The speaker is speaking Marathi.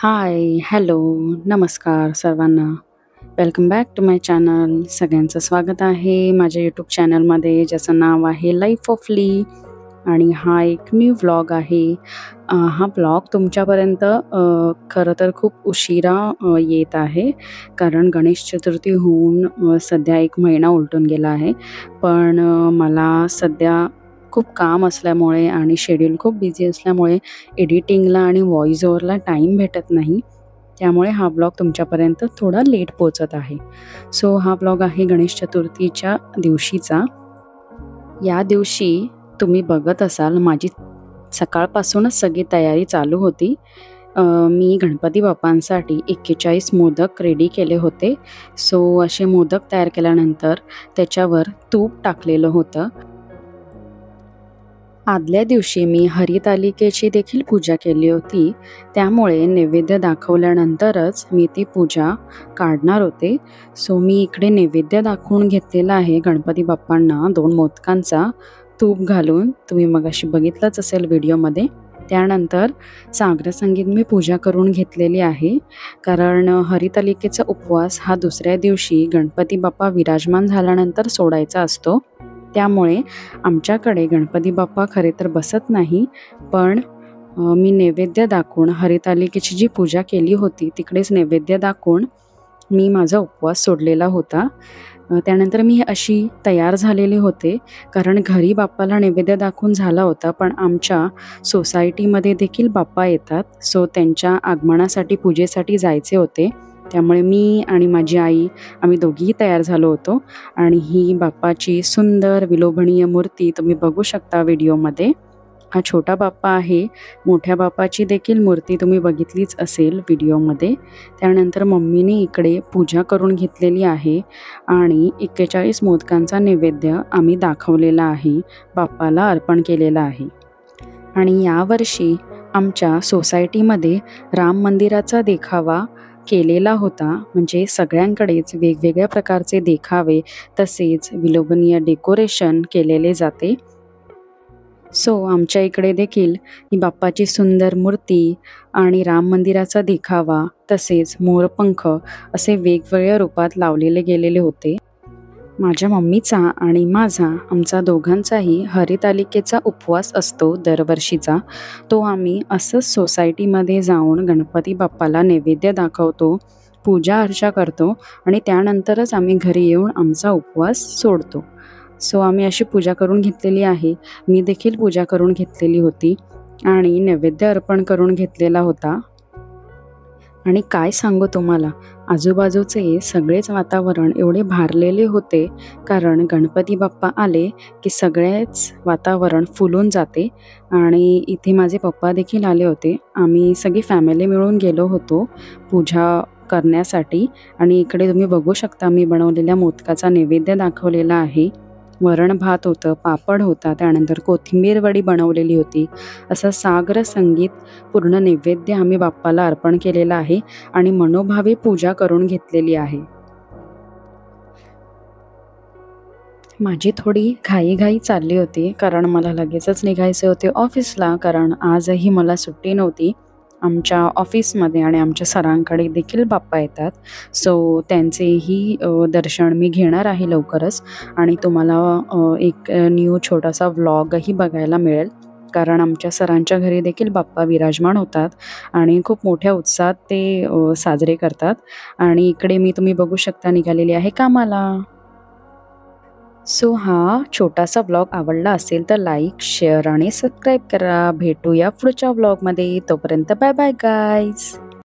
हाय, हॅलो, नमस्कार सर्वांना. Welcome back to my channel. सगळ्यांचं स्वागत आहे माझ्या यूट्यूब चॅनलमध्ये, ज्याचं नाव आहे लाईफ ऑफ ली. आणि हा एक न्यू व्लॉग आहे. हा व्लॉग तुमच्यापर्यंत खरं तर खूप उशिरा येत आहे, कारण गणेश चतुर्थी होऊन सध्या 1 महिना उलटून गेला आहे. पण मला सध्या खूप काम असल्यामुळे आणि शेड्यूल खूप बिझी असल्यामुळे एडिटिंगला आणि व्हॉईस ओव्हरला टाईम भेटत नाही. त्यामुळे हा ब्लॉग तुमच्यापर्यंत थोडा लेट पोहोचत आहे. सो हा ब्लॉग आहे गणेश चतुर्थीच्या दिवशीचा. या दिवशी तुम्ही बघत असाल माझी सकाळपासूनच सगळी तयारी चालू होती. मी गणपती बाप्पांसाठी 41 मोदक रेडी केले होते. सो असे मोदक तयार केल्यानंतर त्याच्यावर तूप टाकलेलं होतं. आदल्या दिवशी मी हरितालिकेची देखील पूजा केली होती. त्यामुळे नैवेद्य दाखवल्यानंतरच मी ती पूजा काढणार होते. सो मी इकडे नैवेद्य दाखवून घेतलेला आहे गणपती बाप्पांना 2 मोदकांचा तूप घालून. तुम्ही मगाशी बघितलंच असेल व्हिडिओमध्ये. त्यानंतर साग्रसंगीत मी पूजा करून घेतलेली आहे, कारण हरितालिकेचा उपवास हा दुसऱ्या दिवशी गणपती बाप्पा विराजमान झाल्यानंतर सोडायचा असतो. त्यामुळे आमच्याकडे गणपती बाप्पा खरे तर बसत नाही, पण मी नैवेद्य दाखवून हरितालिकेची जी पूजा केली होती तिकडेच नैवेद्य दाखवून मी माझा उपवास सोडलेला होता. त्यानंतर मी अशी तयार झालेले होते, कारण घरी बाप्पाला नैवेद्य दाखवून झाला होता, पण आमच्या सोसायटीमध्ये देखील बाप्पा येतात. सो त्यांच्या आगमनासाठी पूजेसाठी जायचे होते. त्यामुळे मी आणि माझी आई आम्ही दोघीही तयार झालो होतो. आणि ही बाप्पाची सुंदर विलोभनीय मूर्ती तुम्ही बघू शकता व्हिडिओमध्ये. हा छोटा बाप्पा आहे. मोठ्या बाप्पाची देखील मूर्ती तुम्ही बघितलीच असेल व्हिडिओमध्ये. त्यानंतर मम्मीने इकडे पूजा करून घेतलेली आहे आणि 41 मोदकांचा नैवेद्य आम्ही दाखवलेला आहे, बाप्पाला अर्पण केलेला आहे. आणि यावर्षी आमच्या सोसायटीमध्ये राम मंदिराचा देखावा केलेला होता. म्हणजे सगळ्यांकडेच वेगवेगळ्या प्रकारचे देखावे तसेच विलोभनीय डेकोरेशन केलेले जाते. सो आमच्या इकडे देखील ही बाप्पाची सुंदर मूर्ती आणि राम मंदिराचा देखावा तसेच मोरपंख असे वेगवेगळ्या रूपात लावलेले गेलेले होते. माझ्या मम्मीचा आणि आमचा दोघांचाही हरितालिकेचा उपवास असतो दरवर्षीचा. तो आम्ही असंच सोसायटीमध्ये जाऊन गणपती बाप्पाला नैवेद्य दाखवतो, पूजा अर्चा करतो आणि त्यानंतरच आम्ही घरी येऊन आमचा उपवास सोडतो. सो आम्ही अशी पूजा करून घेतलेली आहे. मी देखील पूजा करून घेतलेली होती आणि नैवेद्य अर्पण करून घेतलेला होता. आणि काय सांगू तुम्हाला, आजूबाजूचे सगळेच वातावरण एवढे भारलेले होते, कारण गणपती बाप्पा आले की सगळेच वातावरण फुलून जाते. आणि इथे माझे पप्पा देखील आले होते. आम्ही सगळी फॅमिली मिळून गेलो होतो पूजा करण्यासाठी. आणि इकडे तुम्ही बघू शकता मी बनवलेल्या मोदकाचा नैवेद्य दाखवलेला आहे. वरण भात होतं, पापड होता, त्यानंतर कोथिंबीर वडी बनवलेली होती. असं साग्र संगीत पूर्ण नैवेद्य आम्ही बाप्पाला अर्पण केलेला आहे आणि मनोभावे पूजा करून घेतलेली आहे. माझी थोडी घाईघाई चालली होती, कारण मला लगेचच निघायचे होते ऑफिसला, कारण आजही मला सुट्टी नव्हती. आमच्या ऑफिसमध्ये आणि आमच्या सरांकडे देखील बाप्पा येतात. सो त्यांचेही दर्शन मी घेणार आहे लवकरच. आणि तुम्हाला एक न्यू छोटासा व्लॉगही बघायला मिळेल, कारण आमच्या सरांच्या घरी देखील बाप्पा विराजमान होतात आणि खूप मोठ्या उत्साहात ते साजरे करतात. आणि इकडे मी तुम्ही बघू शकता निघालेली आहे कामाला. सो हा छोटासा ब्लॉग आवडला असेल तर लाईक, शेअर आणि सबस्क्राईब करा. भेटूया पुढच्या ब्लॉगमध्ये. तोपर्यंत बाय बाय गाईज.